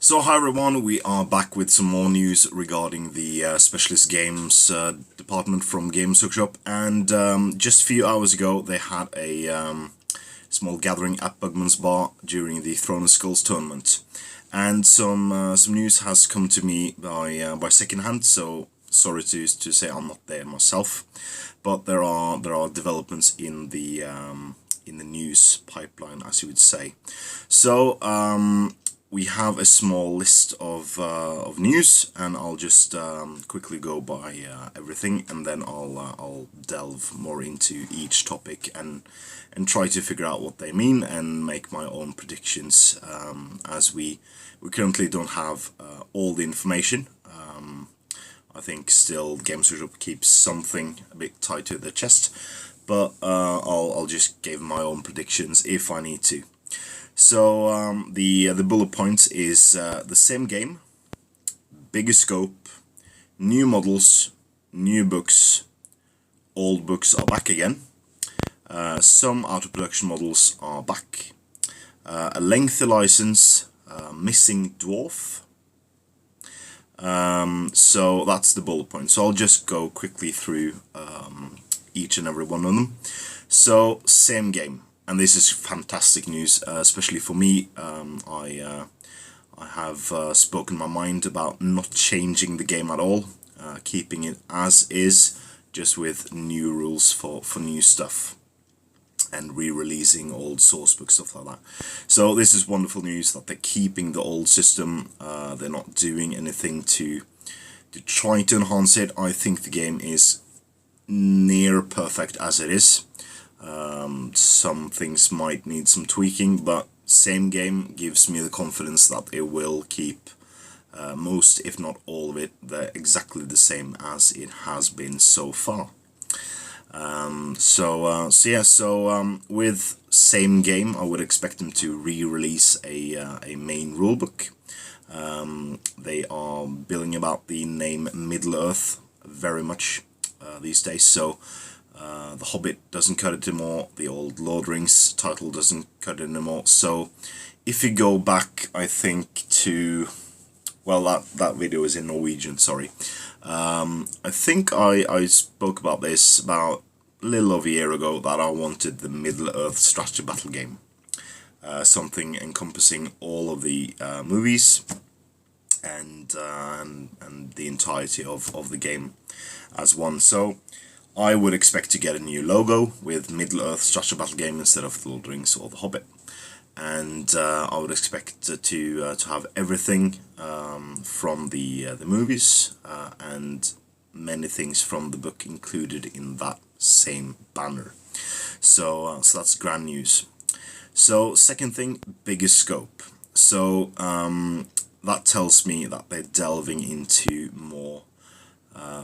So hi everyone, we are back with some more news regarding the Specialist Games department from Games Workshop, and just a few hours ago they had a small gathering at Bugman's Bar during the Throne of Skulls tournament, and some news has come to me by second hand. So sorry to say I'm not there myself, but there are developments in the news pipeline, as you would say. So we have a small list of news, and I'll just quickly go by everything, and then I'll delve more into each topic and try to figure out what they mean and make my own predictions, as we currently don't have all the information. I think still Games Workshop keeps something a bit tight to their chest, but I'll just give my own predictions if I need to. So the bullet points is the same game, bigger scope, new models, new books, old books are back again. Some out of production models are back. A lengthy license, missing dwarf. So that's the bullet point. So I'll just go quickly through each and every one of them. So same game. And this is fantastic news, especially for me. I have spoken my mind about not changing the game at all, keeping it as is, just with new rules for new stuff, and re-releasing old source book stuff like that. So this is wonderful news that they're keeping the old system. They're not doing anything to try to enhance it. I think the game is near perfect as it is. Some things might need some tweaking, but same game gives me the confidence that it will keep most, if not all of it, exactly the same as it has been so far. So with same game, I would expect them to re-release a main rulebook. They are billing about the name Middle Earth very much these days, so The Hobbit doesn't cut it anymore, the old Lord of the Rings title doesn't cut it anymore. So if you go back, I think to, well, that video is in Norwegian, sorry. I think I spoke about this about a little over a year ago, that I wanted the Middle Earth strategy battle game. Something encompassing all of the movies and the entirety of the game as one. So I would expect to get a new logo with Middle Earth strategy battle game instead of The Lord of the Rings or The Hobbit. And I would expect to have everything from the movies and many things from the book included in that same banner. So that's grand news. So second thing, bigger scope. So that tells me that they're delving into more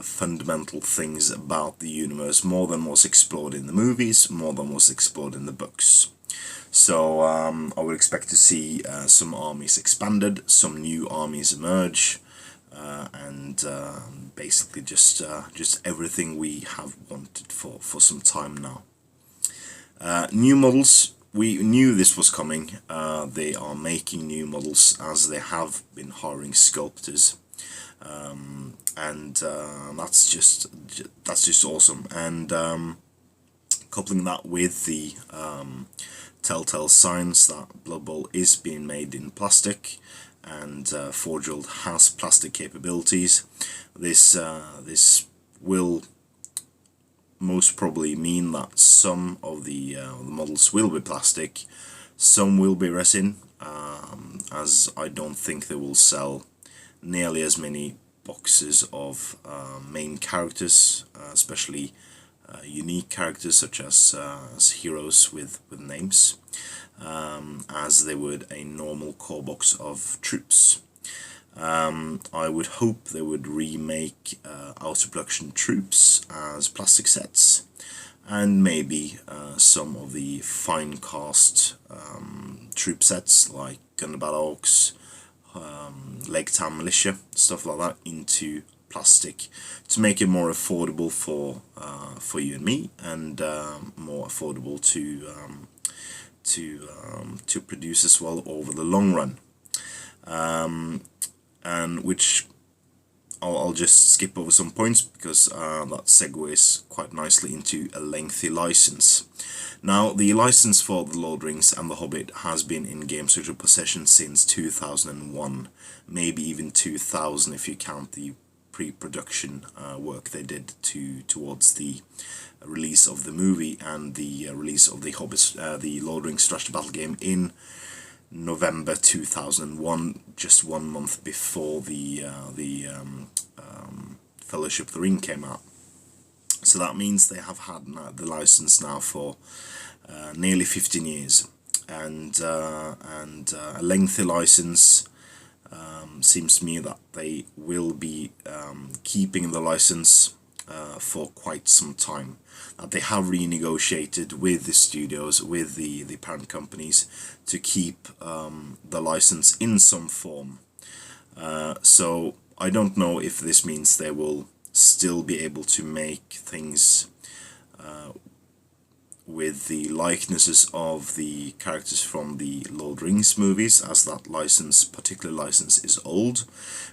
fundamental things about the universe, more than was explored in the movies, more than was explored in the books. So I would expect to see some armies expanded, some new armies emerge, and basically just everything we have wanted for some time now. New models, we knew this was coming. They are making new models, as they have been hiring sculptors, and that's just awesome. And coupling that with the telltale signs that Blood Bowl is being made in plastic, and Forge World has plastic capabilities, this will most probably mean that some of the models will be plastic, some will be resin, as I don't think they will sell nearly as many boxes of main characters, especially unique characters such as heroes with names, as they would a normal core box of troops. I would hope they would remake out of production troops as plastic sets, and maybe some of the fine cast troop sets like Gunnerball Orcs, Lake Town Militia, stuff like that, into plastic, to make it more affordable for you and me, and more affordable to produce as well over the long run. and which I'll just skip over some points because that segues quite nicely into a lengthy license. Now, the license for The Lord of the Rings and The Hobbit has been in Game Studio possession since 2001, maybe even 2000 if you count the pre-production work they did towards the release of the movie and the release of the Hobbit, the Lord of the Rings Strategy Battle game in November 2001, just 1 month before the Fellowship of the Ring came out. So that means they have had the license now for nearly 15 years, and a lengthy license. Seems to me that they will be keeping the license for quite some time. That they have renegotiated with the studios, with the parent companies, to keep the license in some form. So I don't know if this means they will still be able to make things with the likenesses of the characters from the Lord of the Rings movies, as that particular license is old.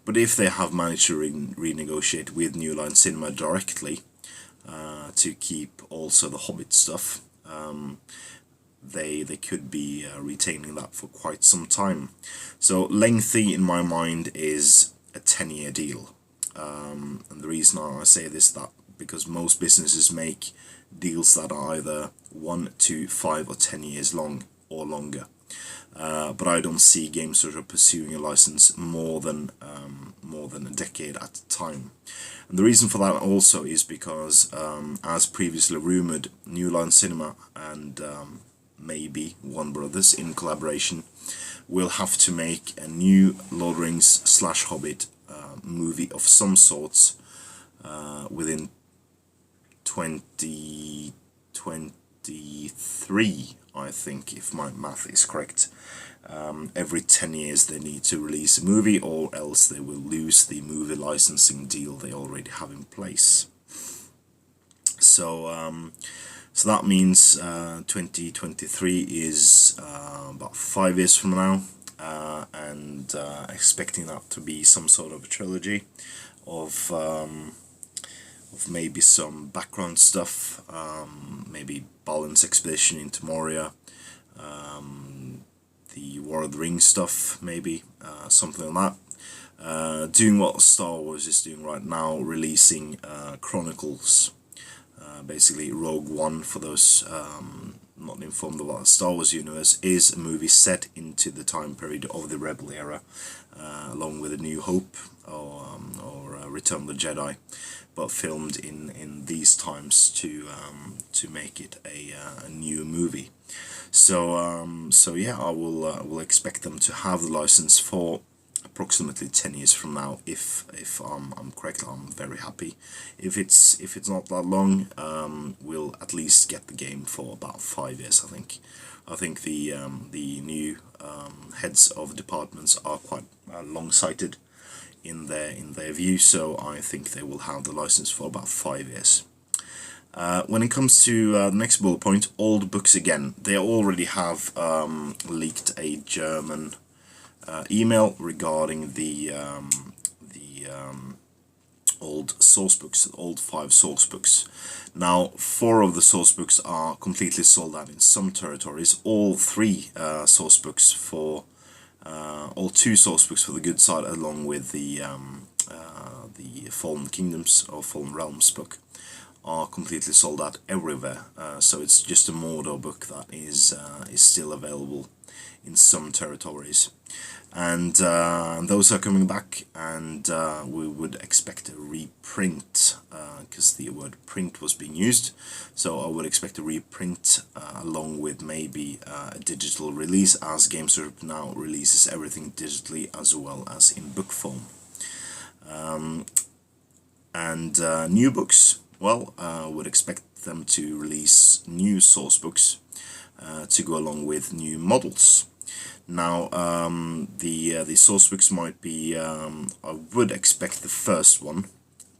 But if they have managed to renegotiate with New Line Cinema directly to keep also the Hobbit stuff, they could be retaining that for quite some time. So lengthy in my mind is a 10-year deal. And the reason I say this is that because most businesses make deals that are either 1 to 5 or 10 years long or longer. But I don't see games sort of pursuing a license more than a decade at a time. And the reason for that also is because, as previously rumored, New Line Cinema and maybe Warner Brothers in collaboration will have to make a new Lord of the Rings / Hobbit movie of some sorts within 2023, I think, if my math is correct. Every 10 years they need to release a movie, or else they will lose the movie licensing deal they already have in place. So that means 2023 is about 5 years from now, and expecting that to be some sort of a trilogy of maybe some background stuff, maybe Balin's expedition into Moria, the War of the Rings stuff, maybe something like that. Doing what Star Wars is doing right now, releasing Chronicles, basically Rogue One, for those not informed about the Star Wars universe, is a movie set into the time period of the Rebel era, along with A New Hope or Return of the Jedi, but filmed in these times to make it a new movie. So yeah, I will expect them to have the license for approximately 10 years from now. If I'm correct, I'm very happy. If it's not that long, we'll at least get the game for about 5 years. I think the new heads of departments are quite long-sighted in their view, so I think they will have the license for about 5 years. When it comes to the next bullet point, old books again. They already have leaked a German email regarding the old source books, old 5 source books. Now, 4 of the source books are completely sold out in some territories. All 3 source books for all 2 source books for the good side, along with the Fallen Kingdoms or Fallen Realms book, are completely sold out everywhere. So it's just a Mordor book that is still available in some territories, and those are coming back, and we would expect a reprint, because the word print was being used, so I would expect a reprint along with maybe a digital release, as GameStop now releases everything digitally as well as in book form. And new books, well, would expect them to release new source books to go along with new models. Now, the source books might be, I would expect the first one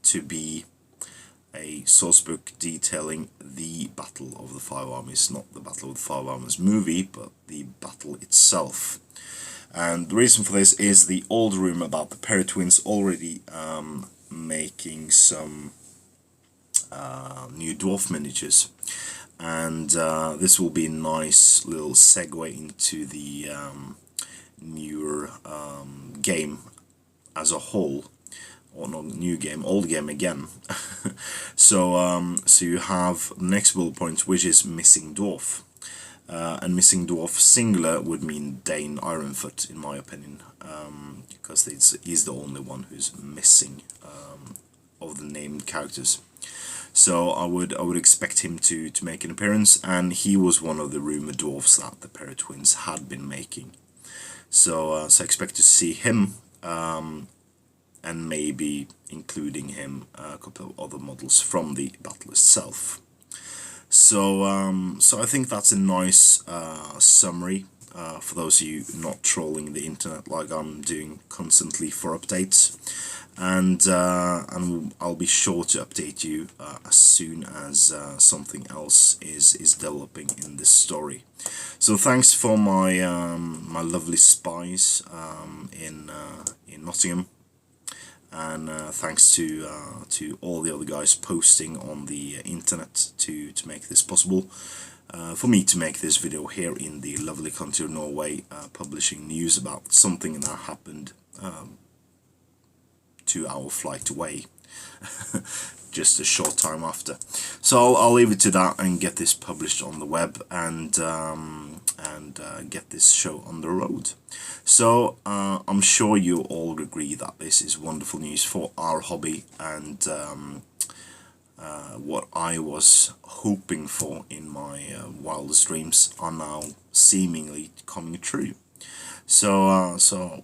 to be a source book detailing the Battle of the Five Armies, not the Battle of the Five Armies movie, but the battle itself. And the reason for this is the old rumor about the Perry twins already making some new dwarf miniatures, and this will be a nice little segue into the newer game as a whole, or not new game, old game again. So you have the next bullet point, which is missing dwarf. And missing dwarf singular would mean Dane Ironfoot, in my opinion, because he's the only one who's missing of the named characters. So I would expect him to make an appearance, and he was one of the rumored dwarfs that the Perry twins had been making. So I expect to see him, and maybe including him a couple of other models from the battle itself. So I think that's a nice summary for those of you not trolling the internet like I'm doing constantly for updates, and I'll be sure to update you as soon as something else is developing in this story. So thanks for my my lovely spies in Nottingham. And thanks to all the other guys posting on the internet to make this possible, for me to make this video here in the lovely country of Norway, publishing news about something that happened 2-hour flight away, just a short time after. So I'll leave it to that and get this published on the web, and get this show on the road. So I'm sure you all agree that this is wonderful news for our hobby, and what I was hoping for in my wildest dreams are now seemingly coming true. So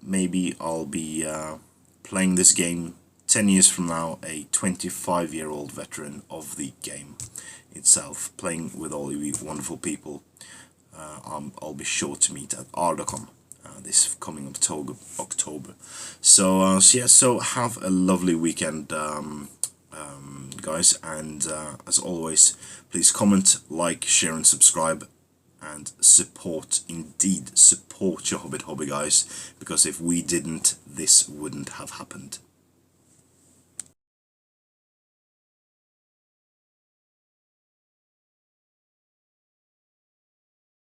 maybe I'll be playing this game 10 years from now, a 25-year-old veteran of the game itself, playing with all you wonderful people. I'll be sure to meet at Ardacon this coming October. So yeah, so have a lovely weekend, guys, and as always, please comment, like, share and subscribe, and support, indeed support your Hobbit hobby, guys, because if we didn't, this wouldn't have happened.